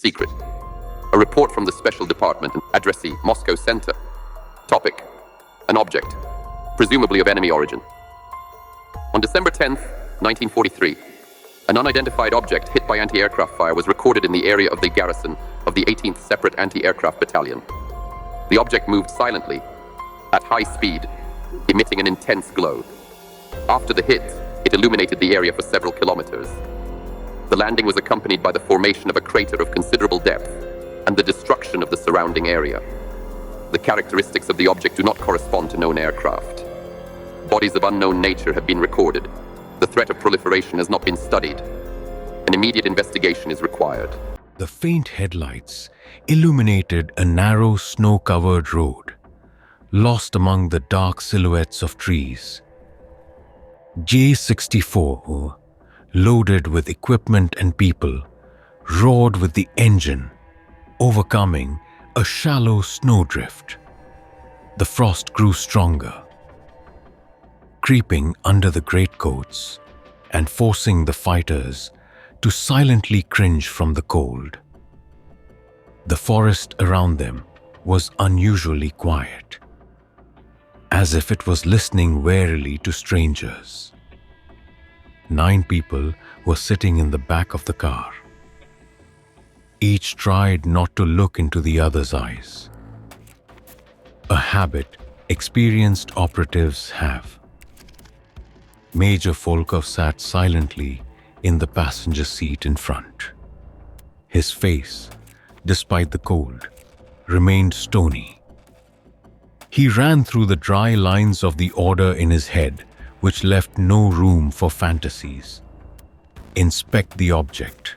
secret. A report from the Special Department, addressee Moscow Center. Topic: an object, presumably of enemy origin. On December 10th, 1943, an unidentified object hit by anti-aircraft fire was recorded in the area of the garrison of the 18th Separate Anti-Aircraft Battalion. The object moved silently, at high speed, emitting an intense glow. After the hit, it illuminated the area for several kilometers. The landing was accompanied by the formation of a crater of considerable depth and the destruction of the surrounding area. The characteristics of the object do not correspond to known aircraft. Bodies of unknown nature have been recorded. The threat of proliferation has not been studied. An immediate investigation is required. The faint headlights illuminated a narrow snow-covered road, lost among the dark silhouettes of trees. J-64, loaded with equipment and people, roared with the engine, overcoming a shallow snowdrift. The frost grew stronger, creeping under the greatcoats and forcing the fighters to silently cringe from the cold. The forest around them was unusually quiet, as if it was listening warily to strangers. 9 people were sitting in the back of the car. Each tried not to look into the other's eyes, a habit experienced operatives have. Major Volkov sat silently in the passenger seat in front. His face, despite the cold, remained stony. He ran through the dry lines of the order in his head, which left no room for fantasies. Inspect the object,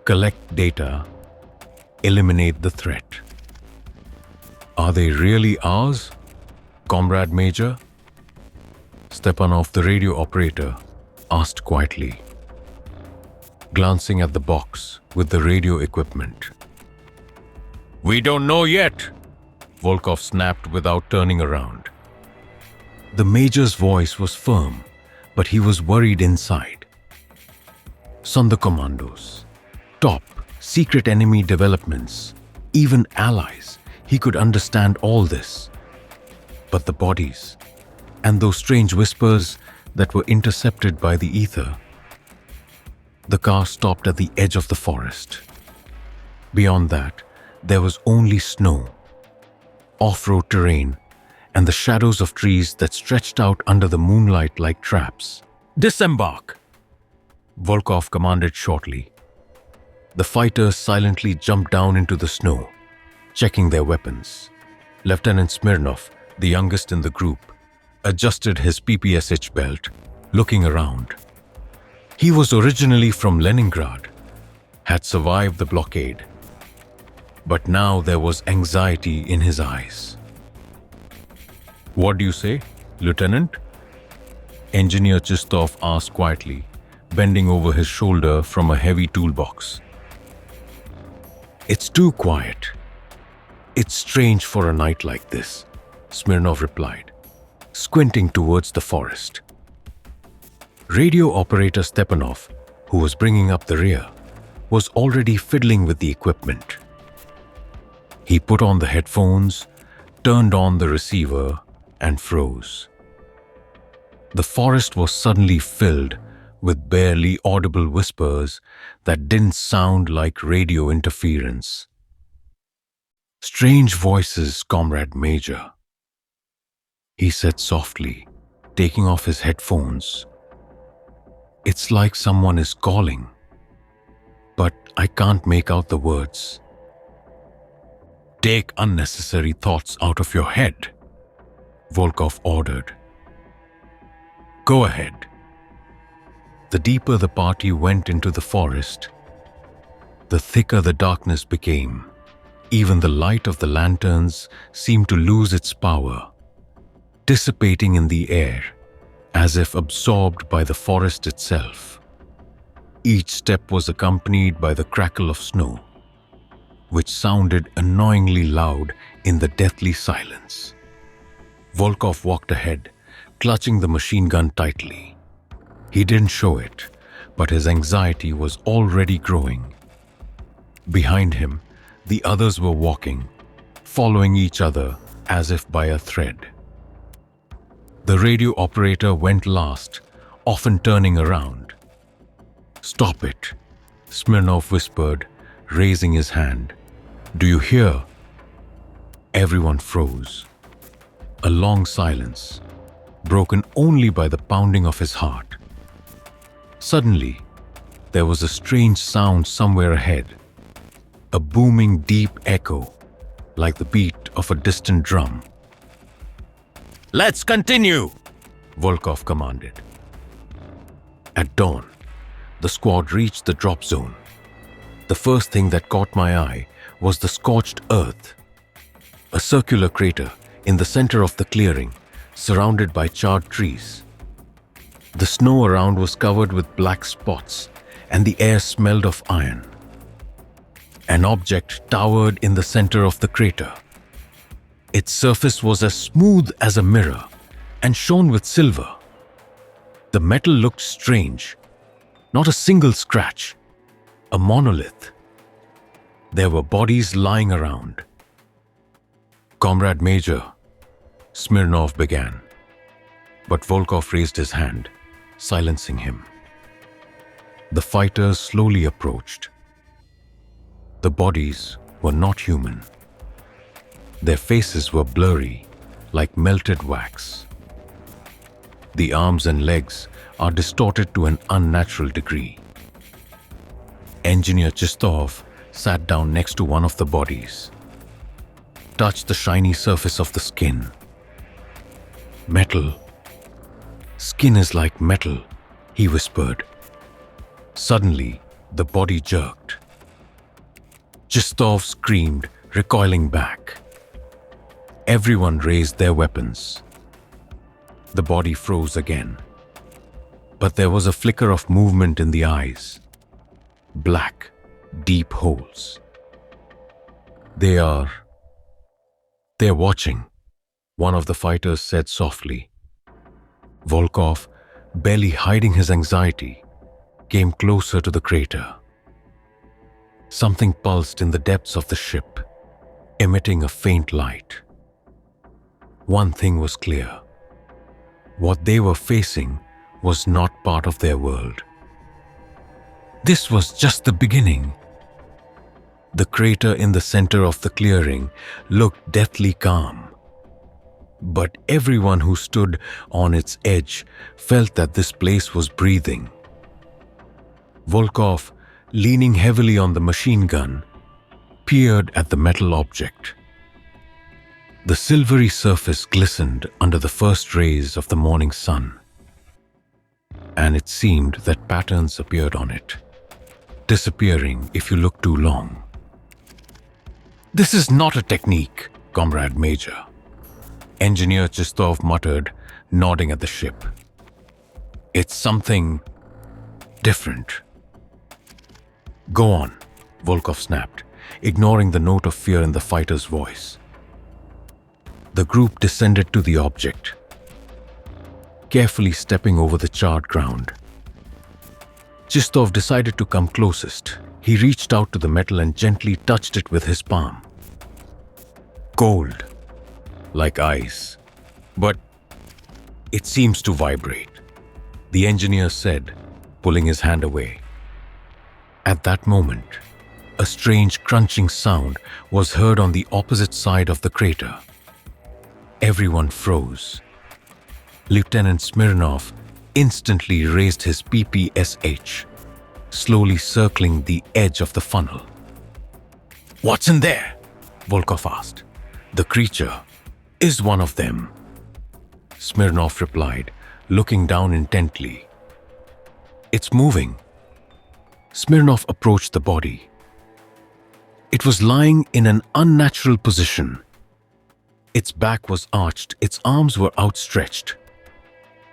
collect data, eliminate the threat. Are they really ours, Comrade Major? Stepanov, the radio operator, asked quietly, glancing at the box with the radio equipment. "We don't know yet," Volkov snapped without turning around. The Major's voice was firm, but he was worried inside. Sonderkommandos, top, secret enemy developments, even allies, he could understand all this. But the bodies, and those strange whispers that were intercepted by the ether. The car stopped at the edge of the forest. Beyond that, there was only snow, off-road terrain, and the shadows of trees that stretched out under the moonlight like traps. "Disembark!" Volkov commanded shortly. The fighters silently jumped down into the snow, checking their weapons. Lieutenant Smirnov, the youngest in the group, adjusted his PPSH belt, looking around. He was originally from Leningrad, had survived the blockade, but now there was anxiety in his eyes. "What do you say, Lieutenant?" Engineer Chistov asked quietly, bending over his shoulder from a heavy toolbox. "It's too quiet. It's strange for a night like this," Smirnov replied, squinting towards the forest. Radio operator Stepanov, who was bringing up the rear, was already fiddling with the equipment. He put on the headphones, turned on the receiver, and froze. The forest was suddenly filled with barely audible whispers that didn't sound like radio interference. "Strange voices, Comrade Major," he said softly, taking off his headphones. "It's like someone is calling, but I can't make out the words." "Take unnecessary thoughts out of your head," Volkov ordered. "Go ahead." The deeper the party went into the forest, the thicker the darkness became. Even the light of the lanterns seemed to lose its power, dissipating in the air, as if absorbed by the forest itself. Each step was accompanied by the crackle of snow, which sounded annoyingly loud in the deathly silence. Volkov walked ahead, clutching the machine gun tightly. He didn't show it, but his anxiety was already growing. Behind him, the others were walking, following each other as if by a thread. The radio operator went last, often turning around. "Stop it," Smirnov whispered, raising his hand. "Do you hear?" Everyone froze. A long silence, broken only by the pounding of his heart. Suddenly, there was a strange sound somewhere ahead, a booming deep echo, like the beat of a distant drum. "Let's continue," Volkov commanded. At dawn, the squad reached the drop zone. The first thing that caught my eye was the scorched earth, a circular crater in the center of the clearing, surrounded by charred trees. The snow around was covered with black spots, and the air smelled of iron. An object towered in the center of the crater. Its surface was as smooth as a mirror and shone with silver. The metal looked strange, not a single scratch, a monolith. There were bodies lying around. "Comrade Major," Smirnov began, but Volkov raised his hand, silencing him. The fighters slowly approached. The bodies were not human. Their faces were blurry, like melted wax. The arms and legs are distorted to an unnatural degree. Engineer Chistov sat down next to one of the bodies, touched the shiny surface of the skin. "Metal. Skin is like metal," he whispered. Suddenly, the body jerked. Chistov screamed, recoiling back. Everyone raised their weapons. The body froze again. But there was a flicker of movement in the eyes. Black, deep holes. They're watching," one of the fighters said softly. Volkov, barely hiding his anxiety, came closer to the crater. Something pulsed in the depths of the ship, emitting a faint light. One thing was clear. What they were facing was not part of their world. This was just the beginning. The crater in the center of the clearing looked deathly calm. But everyone who stood on its edge felt that this place was breathing. Volkov, leaning heavily on the machine gun, peered at the metal object. The silvery surface glistened under the first rays of the morning sun, and it seemed that patterns appeared on it, disappearing if you look too long. "This is not a technique, Comrade Major," Engineer Chistov muttered, nodding at the ship. "It's something different." "Go on," Volkov snapped, ignoring the note of fear in the fighter's voice. The group descended to the object, carefully stepping over the charred ground. Chistov decided to come closest. He reached out to the metal and gently touched it with his palm. Cold, like ice, but it seems to vibrate, the engineer said, pulling his hand away. At that moment, a strange crunching sound was heard on the opposite side of the crater. Everyone froze. Lieutenant Smirnov instantly raised his PPSH, slowly circling the edge of the funnel. "What's in there?" Volkov asked. "The creature is one of them," Smirnov replied, looking down intently. "It's moving." Smirnov approached the body. It was lying in an unnatural position. Its back was arched, its arms were outstretched.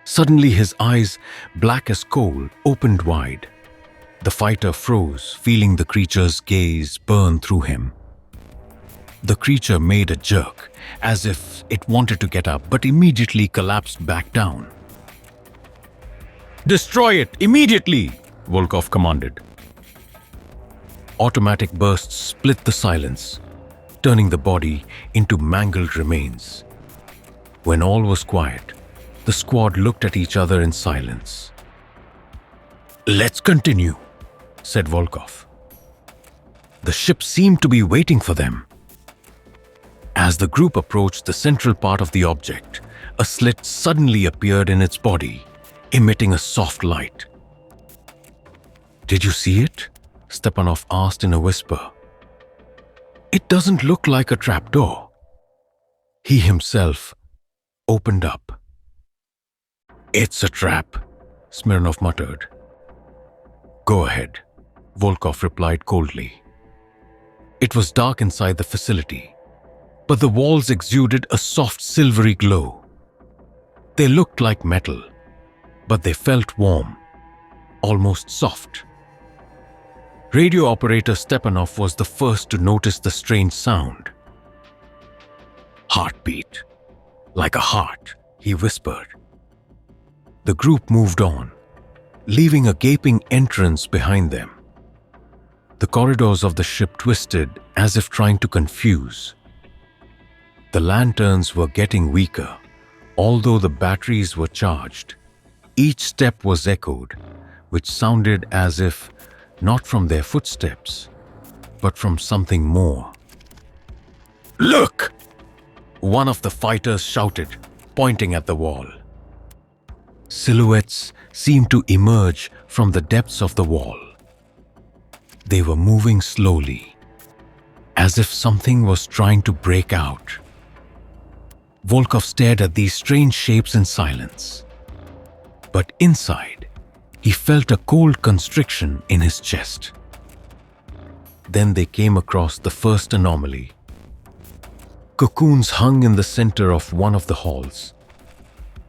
Suddenly his eyes, black as coal, opened wide. The fighter froze, feeling the creature's gaze burn through him. The creature made a jerk, as if it wanted to get up, but immediately collapsed back down. "Destroy it, immediately!" Volkov commanded. Automatic bursts split the silence, turning the body into mangled remains. When all was quiet, the squad looked at each other in silence. "Let's continue," said Volkov. The ship seemed to be waiting for them. As the group approached the central part of the object, a slit suddenly appeared in its body, emitting a soft light. "Did you see it?" Stepanov asked in a whisper. "It doesn't look like a trapdoor." He himself opened up. "It's a trap," Smirnov muttered. "Go ahead," Volkov replied coldly. It was dark inside the facility, but the walls exuded a soft silvery glow. They looked like metal, but they felt warm, almost soft. Radio operator Stepanov was the first to notice the strange sound. "Heartbeat, like a heart," he whispered. The group moved on, leaving a gaping entrance behind them. The corridors of the ship twisted as if trying to confuse. The lanterns were getting weaker, although the batteries were charged. Each step was echoed, which sounded as if not from their footsteps, but from something more. "Look!" one of the fighters shouted, pointing at the wall. Silhouettes seemed to emerge from the depths of the wall. They were moving slowly, as if something was trying to break out. Volkov stared at these strange shapes in silence. But inside, he felt a cold constriction in his chest. Then they came across the first anomaly. Cocoons hung in the center of one of the halls.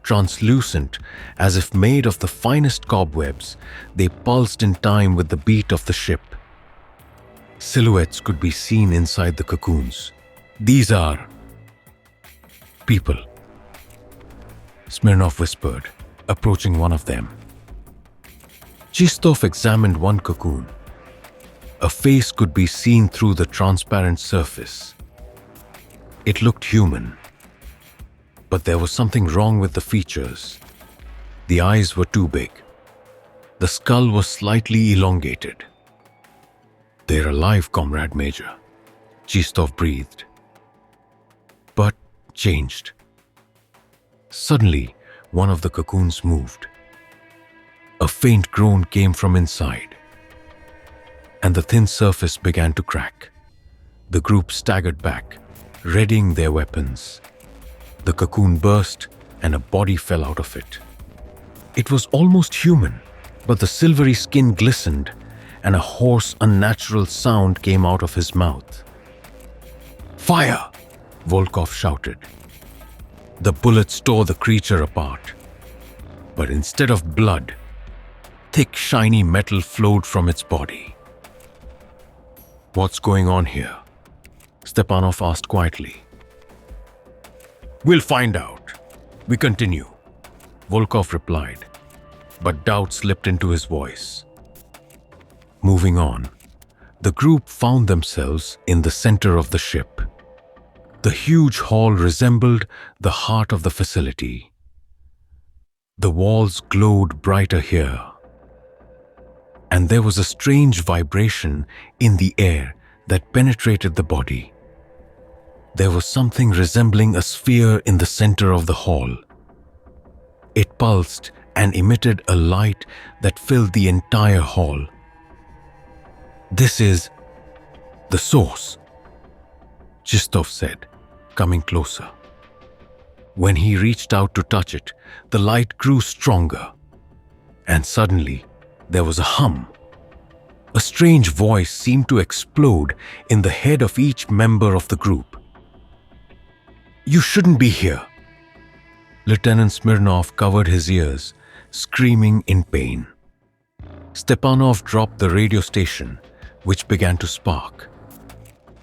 Translucent, as if made of the finest cobwebs, they pulsed in time with the beat of the ship. Silhouettes could be seen inside the cocoons. "These are people," Smirnov whispered, approaching one of them. Chistov examined one cocoon. A face could be seen through the transparent surface. It looked human, but there was something wrong with the features. The eyes were too big. The skull was slightly elongated. "They're alive, Comrade Major," Chistov breathed. But changed. Suddenly, one of the cocoons moved. A faint groan came from inside, and the thin surface began to crack. The group staggered back, readying their weapons. The cocoon burst, and a body fell out of it. It was almost human, but the silvery skin glistened, and a hoarse, unnatural sound came out of his mouth. "Fire!" Volkov shouted. The bullets tore the creature apart, but instead of blood, thick, shiny metal flowed from its body. "What's going on here?" Stepanov asked quietly. "We'll find out. We continue," Volkov replied, but doubt slipped into his voice. Moving on, the group found themselves in the center of the ship. The huge hall resembled the heart of the facility. The walls glowed brighter here, and there was a strange vibration in the air that penetrated the body. There was something resembling a sphere in the center of the hall. It pulsed and emitted a light that filled the entire hall. "This is the source," Chistov said, coming closer. When he reached out to touch it, the light grew stronger, and suddenly there was a hum. A strange voice seemed to explode in the head of each member of the group. "You shouldn't be here." Lieutenant Smirnov covered his ears, screaming in pain. Stepanov dropped the radio station, which began to spark.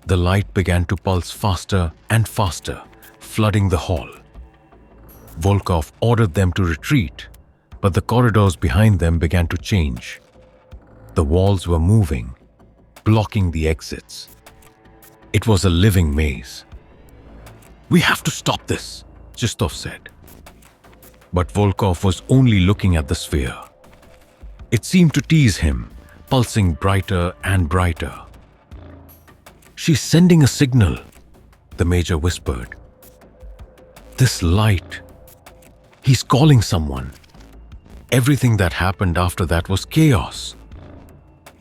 The light began to pulse faster and faster, flooding the hall. Volkov ordered them to retreat, but the corridors behind them began to change. The walls were moving, blocking the exits. It was a living maze. "We have to stop this," Chistov said. But Volkov was only looking at the sphere. It seemed to tease him, pulsing brighter and brighter. "She's sending a signal," the major whispered. "This light. He's calling someone." Everything that happened after that was chaos.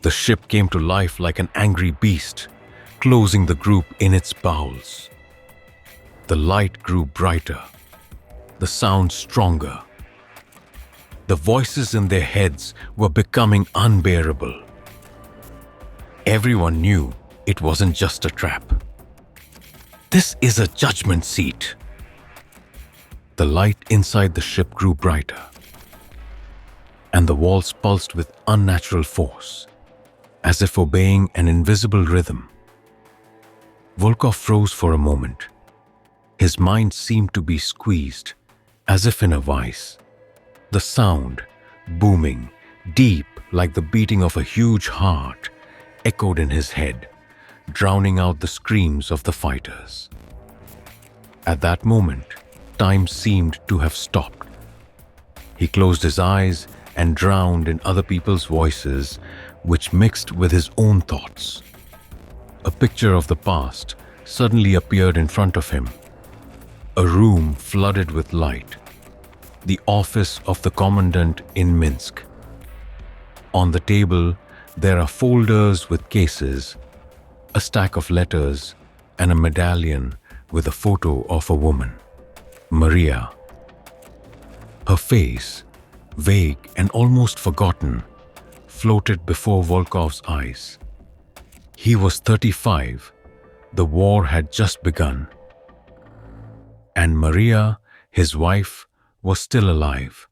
The ship came to life like an angry beast, closing the group in its bowels. The light grew brighter, the sound stronger. The voices in their heads were becoming unbearable. Everyone knew it wasn't just a trap. "This is a judgment seat." The light inside the ship grew brighter, and the walls pulsed with unnatural force, as if obeying an invisible rhythm. Volkov froze for a moment. His mind seemed to be squeezed, as if in a vice. The sound, booming, deep like the beating of a huge heart, echoed in his head, drowning out the screams of the fighters. At that moment, time seemed to have stopped. He closed his eyes and drowned in other people's voices, which mixed with his own thoughts. A picture of the past suddenly appeared in front of him. A room flooded with light. The office of the commandant in Minsk. On the table, there are folders with cases, a stack of letters, and a medallion with a photo of a woman, Maria. Her face, vague and almost forgotten, floated before Volkov's eyes. He was 35. The war had just begun. And Maria, his wife, was still alive.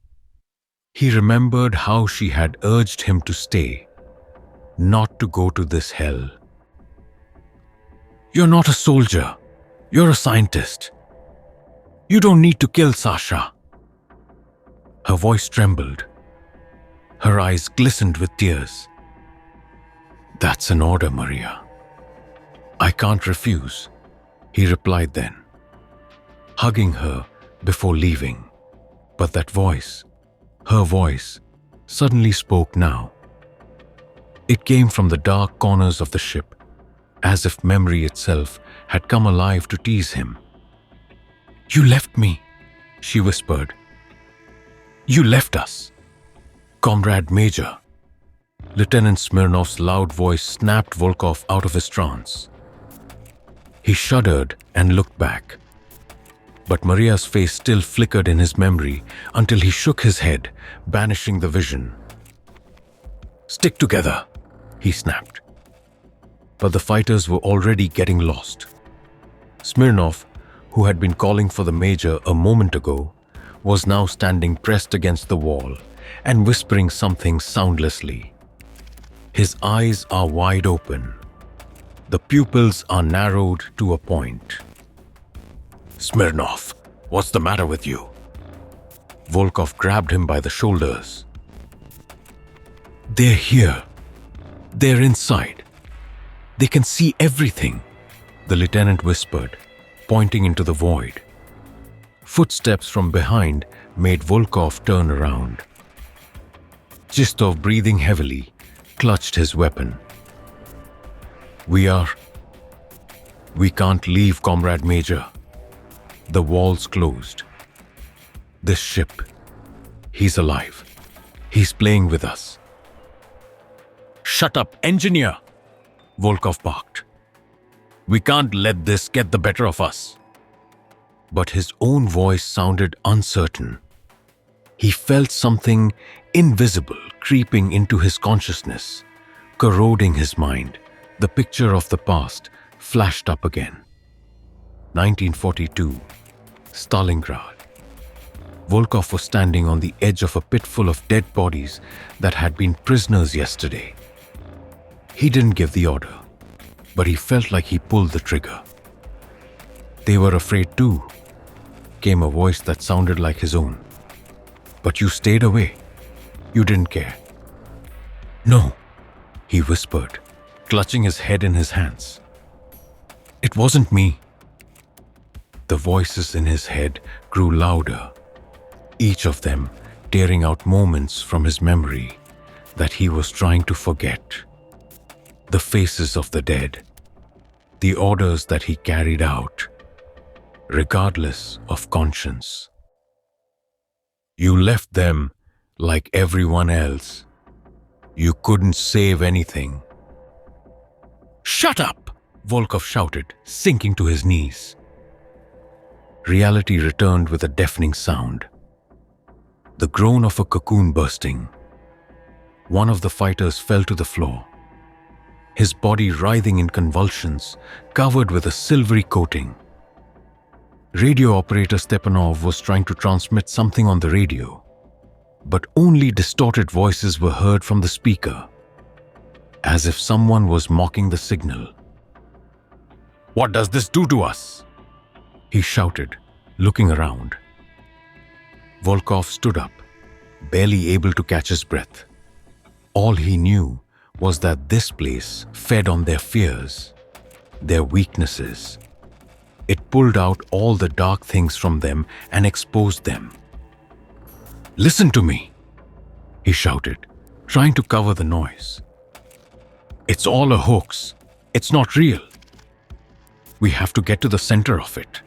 He remembered how she had urged him to stay, not to go to this hell. "You're not a soldier. You're a scientist. You don't need to kill Sasha." Her voice trembled. Her eyes glistened with tears. "That's an order, Maria. I can't refuse," he replied then, hugging her before leaving. But that voice, her voice, suddenly spoke now. It came from the dark corners of the ship, as if memory itself had come alive to tease him. "You left me," she whispered. "You left us. Comrade Major." Lieutenant Smirnov's loud voice snapped Volkov out of his trance. He shuddered and looked back. But Maria's face still flickered in his memory until he shook his head, banishing the vision. "Stick together," he snapped. But the fighters were already getting lost. Smirnov, who had been calling for the major a moment ago, was now standing pressed against the wall and whispering something soundlessly. His eyes are wide open. The pupils are narrowed to a point. "Smirnov, what's the matter with you?" Volkov grabbed him by the shoulders. "They're here. They're inside. They can see everything," the lieutenant whispered, pointing into the void. Footsteps from behind made Volkov turn around. Chistov, breathing heavily, clutched his weapon. We can't leave, Comrade Major." The walls closed. "This ship, he's alive. He's playing with us." "Shut up, engineer!" Volkov barked. "We can't let this get the better of us." But his own voice sounded uncertain. He felt something invisible creeping into his consciousness, corroding his mind. The picture of the past flashed up again. 1942, Stalingrad. Volkov was standing on the edge of a pit full of dead bodies that had been prisoners yesterday. He didn't give the order, but he felt like he pulled the trigger. "They were afraid too," came a voice that sounded like his own. "But you stayed away. You didn't care." "No," he whispered, clutching his head in his hands. It wasn't me. The voices in his head grew louder, each of them tearing out moments from his memory that he was trying to forget. The faces of the dead, the orders that he carried out, regardless of conscience. You left them like everyone else. You couldn't save anything. Shut up! Volkov shouted, sinking to his knees. Reality returned with a deafening sound. The groan of a cocoon bursting. One of the fighters fell to the floor, his body writhing in convulsions, covered with a silvery coating. Radio operator Stepanov was trying to transmit something on the radio, but only distorted voices were heard from the speaker, as if someone was mocking the signal. "What does this do to us?" he shouted, looking around. Volkov stood up, barely able to catch his breath. All he knew was that this place fed on their fears, their weaknesses. It pulled out all the dark things from them and exposed them. "Listen to me," he shouted, trying to cover the noise. "It's all a hoax. It's not real. We have to get to the center of it.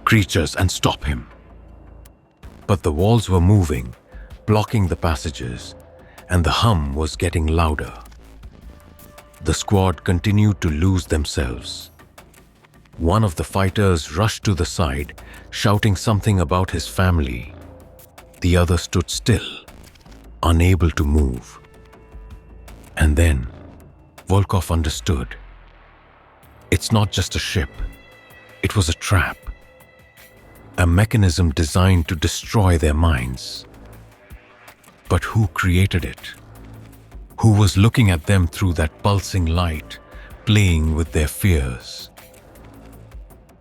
Creatures, and stop him." But the walls were moving, blocking the passages, and the hum was getting louder. The squad continued to lose themselves. One of the fighters rushed to the side, shouting something about his family. The other stood still, unable to move. And then Volkov understood. It's not just a ship. It was a trap. A mechanism designed to destroy their minds. But who created it? Who was looking at them through that pulsing light, playing with their fears?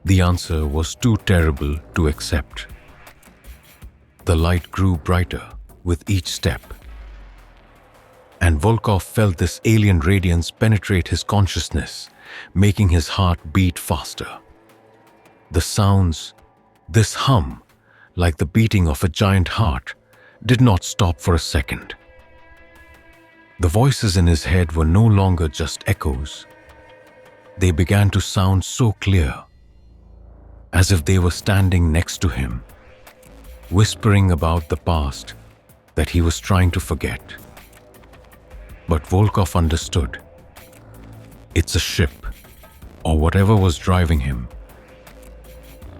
The answer was too terrible to accept. The light grew brighter with each step, and Volkov felt this alien radiance penetrate his consciousness, making his heart beat faster. The sounds, this hum, like the beating of a giant heart, did not stop for a second. The voices in his head were no longer just echoes. They began to sound so clear, as if they were standing next to him, whispering about the past that he was trying to forget. But Volkov understood. It's a ship, or whatever was driving him.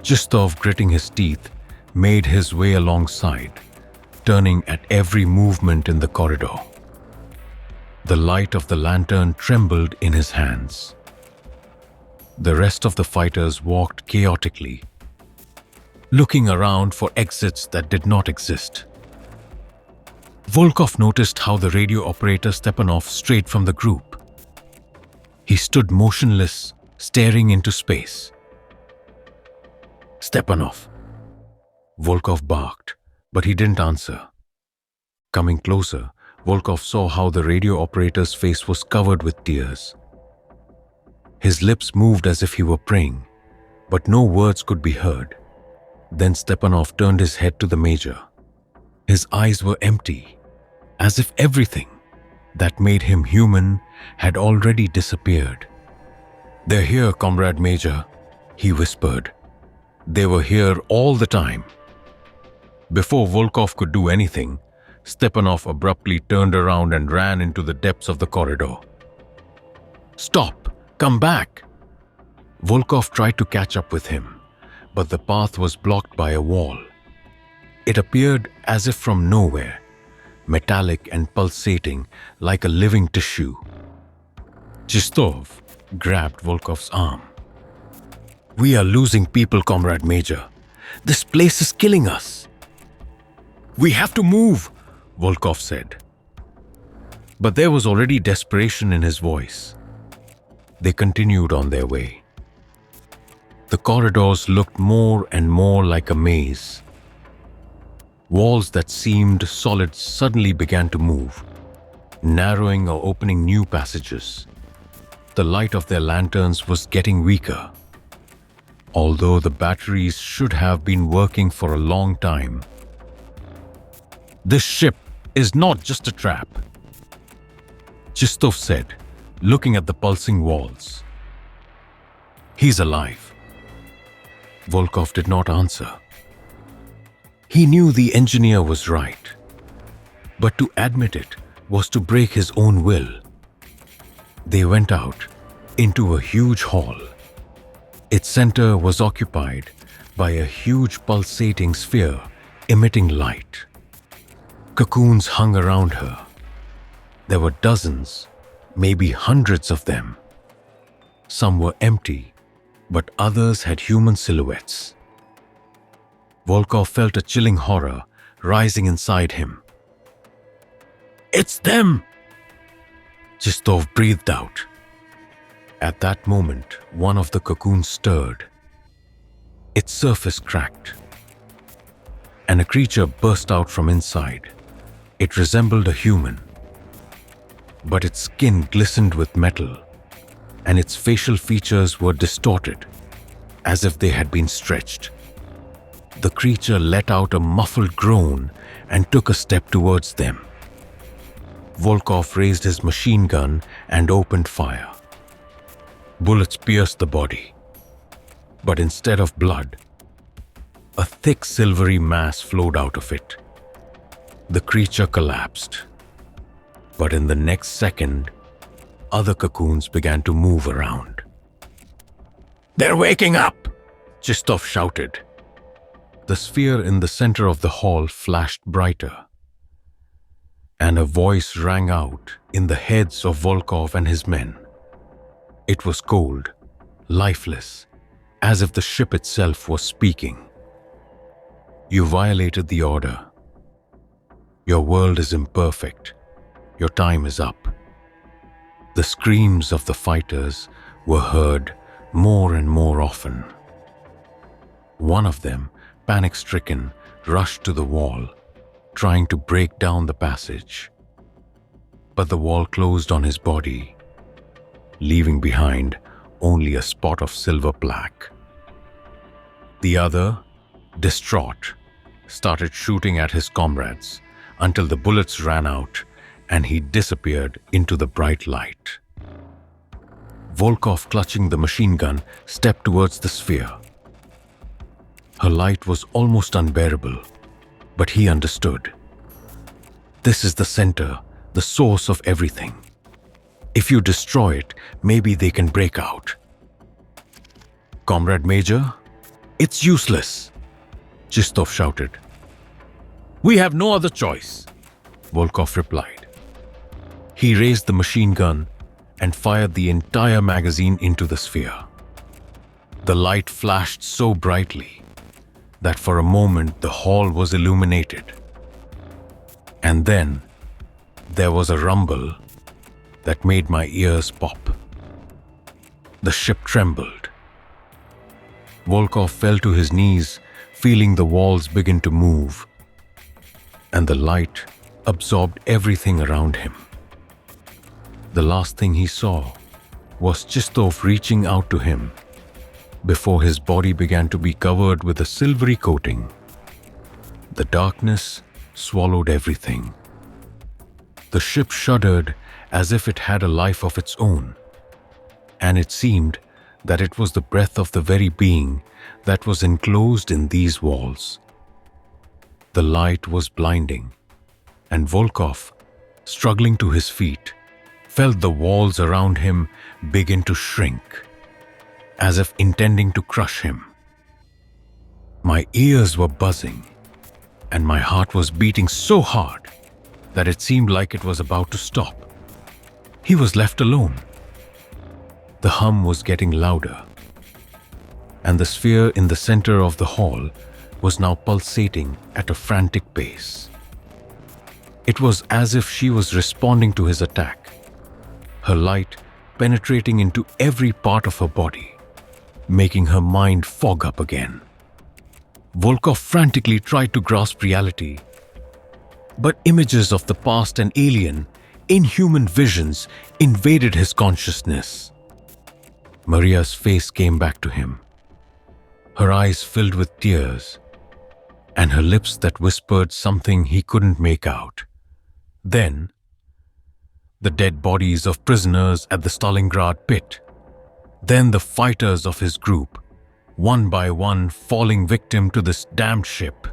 Justov, gritting his teeth, made his way alongside, turning at every movement in the corridor. The light of the lantern trembled in his hands. The rest of the fighters walked chaotically, looking around for exits that did not exist. Volkov noticed how the radio operator Stepanov strayed from the group. He stood motionless, staring into space. "Stepanov!" Volkov barked, but he didn't answer. Coming closer, Volkov saw how the radio operator's face was covered with tears. His lips moved as if he were praying, but no words could be heard. Then Stepanov turned his head to the major. His eyes were empty, as if everything that made him human had already disappeared. "They're here, Comrade Major," he whispered. "They were here all the time." Before Volkov could do anything, Stepanov abruptly turned around and ran into the depths of the corridor. "Stop! Come back!" Volkov tried to catch up with him, but the path was blocked by a wall. It appeared as if from nowhere, metallic and pulsating like a living tissue. Justov grabbed Volkov's arm. "We are losing people, Comrade Major. This place is killing us." "We have to move," Volkov said. But there was already desperation in his voice. They continued on their way. The corridors looked more and more like a maze. Walls that seemed solid suddenly began to move, narrowing or opening new passages. the light of their lanterns was getting weaker. Although the batteries should have been working for a long time. "This ship is not just a trap," Chistov said, looking at the pulsing walls. "He's alive." Volkov did not answer. He knew the engineer was right, but to admit it was to break his own will. They went out into a huge hall. Its center was occupied by a huge pulsating sphere emitting light. Cocoons hung around her. There were dozens, maybe hundreds of them. Some were empty, but others had human silhouettes. Volkov felt a chilling horror rising inside him. "It's them!" Chistov breathed out. At that moment, one of the cocoons stirred. Its surface cracked, and a creature burst out from inside. It resembled a human, but its skin glistened with metal, and its facial features were distorted, as if they had been stretched. The creature let out a muffled groan and took a step towards them. Volkov raised his machine gun and opened fire. Bullets pierced the body, but instead of blood, a thick silvery mass flowed out of it. The creature collapsed, but in the next second, other cocoons began to move around. "They're waking up!" Chistov shouted. The sphere in the center of the hall flashed brighter, and a voice rang out in the heads of Volkov and his men. It was cold, lifeless, as if the ship itself was speaking. "You violated the order. Your world is imperfect. Your time is up." The screams of the fighters were heard more and more often. One of them, panic-stricken, rushed to the wall, trying to break down the passage. But the wall closed on his body, leaving behind only a spot of silver plaque. The other, distraught, started shooting at his comrades until the bullets ran out and he disappeared into the bright light. Volkov, clutching the machine gun, stepped towards the sphere. Her light was almost unbearable, but he understood. This is the center, the source of everything. If you destroy it, maybe they can break out. "Comrade Major, it's useless," Chistov shouted. "We have no other choice," Volkov replied. He raised the machine gun and fired the entire magazine into the sphere. The light flashed so brightly that for a moment the hall was illuminated. And then there was a rumble that made my ears pop. The ship trembled. Volkov fell to his knees, feeling the walls begin to move, and the light absorbed everything around him. The last thing he saw was Chistov reaching out to him before his body began to be covered with a silvery coating. The darkness swallowed everything. The ship shuddered as if it had a life of its own, and it seemed that it was the breath of the very being that was enclosed in these walls. The light was blinding, and Volkov, struggling to his feet, felt the walls around him begin to shrink, as if intending to crush him. My ears were buzzing, and my heart was beating so hard that it seemed like it was about to stop. He was left alone. The hum was getting louder, and the sphere in the center of the hall was now pulsating at a frantic pace. It was as if she was responding to his attack, her light penetrating into every part of her body, making her mind fog up again. Volkov frantically tried to grasp reality, but images of the past and alien, inhuman visions invaded his consciousness. Maria's face came back to him, her eyes filled with tears, and her lips that whispered something he couldn't make out. Then, the dead bodies of prisoners at the Stalingrad pit. Then the fighters of his group, one by one falling victim to this damned ship.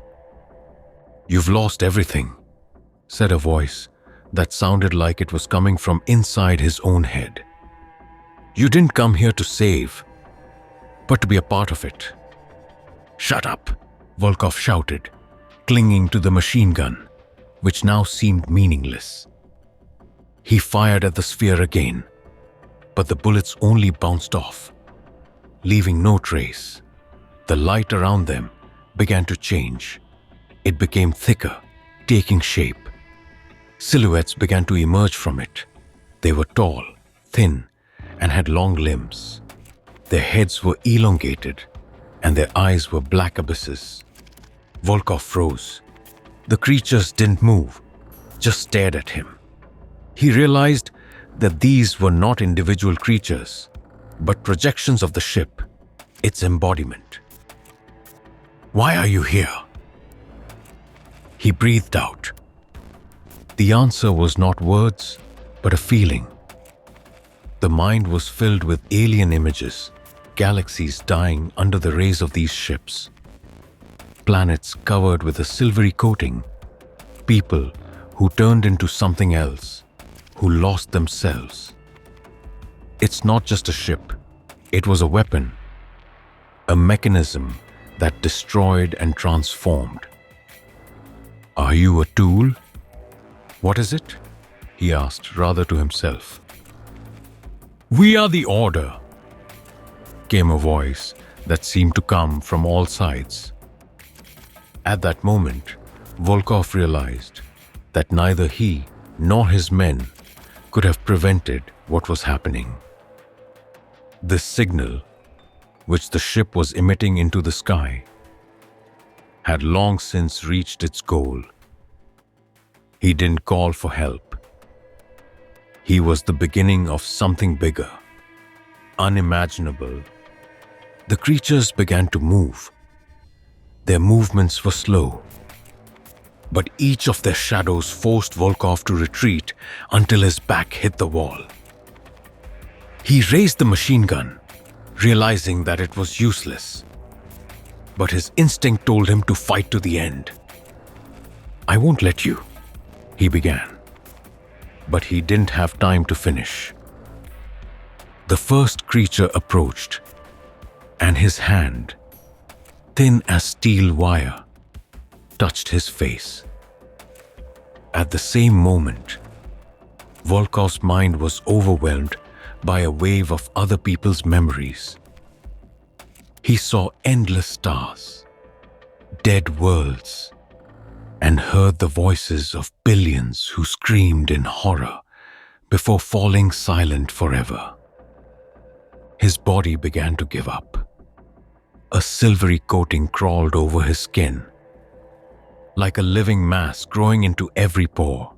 "You've lost everything," said a voice that sounded like it was coming from inside his own head. "You didn't come here to save, but to be a part of it." "Shut up," Volkov shouted, clinging to the machine gun, which now seemed meaningless. He fired at the sphere again, but the bullets only bounced off, leaving no trace. The light around them began to change. It became thicker, taking shape. Silhouettes began to emerge from it. They were tall, thin, and had long limbs. Their heads were elongated, and their eyes were black abysses. Volkov froze. The creatures didn't move, just stared at him. He realized that these were not individual creatures, but projections of the ship, its embodiment. "Why are you here?" He breathed out. The answer was not words, but a feeling. The mind was filled with alien images, galaxies dying under the rays of these ships, planets covered with a silvery coating, people who turned into something else, who lost themselves. It's not just a ship, it was a weapon, a mechanism that destroyed and transformed. "Are you a tool?" "What is it?" he asked, rather to himself. "We are the Order," came a voice that seemed to come from all sides. At that moment, Volkov realized that neither he nor his men could have prevented what was happening. This signal, which the ship was emitting into the sky, had long since reached its goal. He didn't call for help. He was the beginning of something bigger, unimaginable. The creatures began to move. Their movements were slow, but each of their shadows forced Volkov to retreat until his back hit the wall. He raised the machine gun, realizing that it was useless. But his instinct told him to fight to the end. "I won't let you," he began. But he didn't have time to finish. The first creature approached, and his hand, thin as steel wire, touched his face. At the same moment, Volkov's mind was overwhelmed by a wave of other people's memories. He saw endless stars, dead worlds, and heard the voices of billions who screamed in horror before falling silent forever. His body began to give up. A silvery coating crawled over his skin, like a living mass growing into every pore.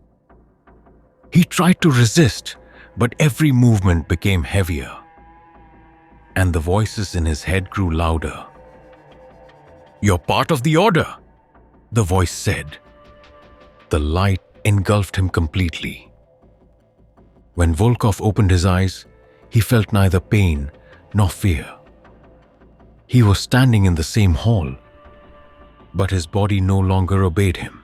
He tried to resist, but every movement became heavier, and the voices in his head grew louder. "You're part of the Order," the voice said. The light engulfed him completely. When Volkov opened his eyes, he felt neither pain nor fear. He was standing in the same hall, but his body no longer obeyed him.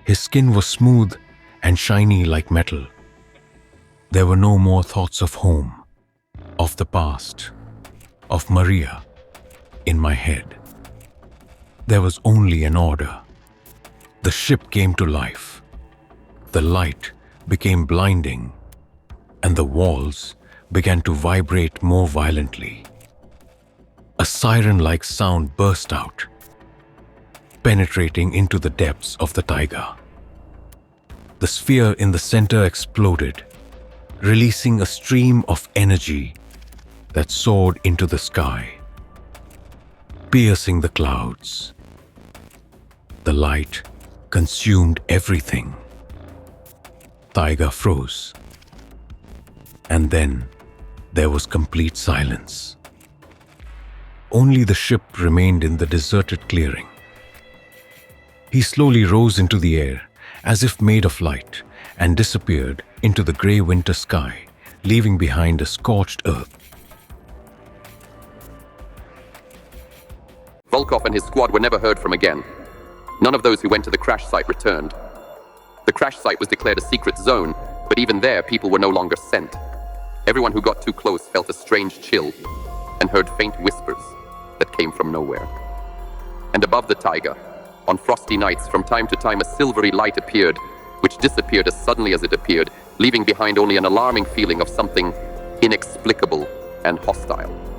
His skin was smooth and shiny like metal. There were no more thoughts of home, of the past, of Maria in my head. There was only an order. The ship came to life. The light became blinding, and the walls began to vibrate more violently. A siren-like sound burst out, penetrating into the depths of the taiga. The sphere in the center exploded, releasing a stream of energy that soared into the sky, piercing the clouds. The light consumed everything. Taiga froze, and then there was complete silence. Only the ship remained in the deserted clearing. He slowly rose into the air, as if made of light, and disappeared into the grey winter sky, leaving behind a scorched earth. Volkov and his squad were never heard from again. None of those who went to the crash site returned. The crash site was declared a secret zone, but even there people were no longer sent. Everyone who got too close felt a strange chill and heard faint whispers that came from nowhere. And above the taiga, on frosty nights, from time to time a silvery light appeared, which disappeared as suddenly as it appeared, leaving behind only an alarming feeling of something inexplicable and hostile.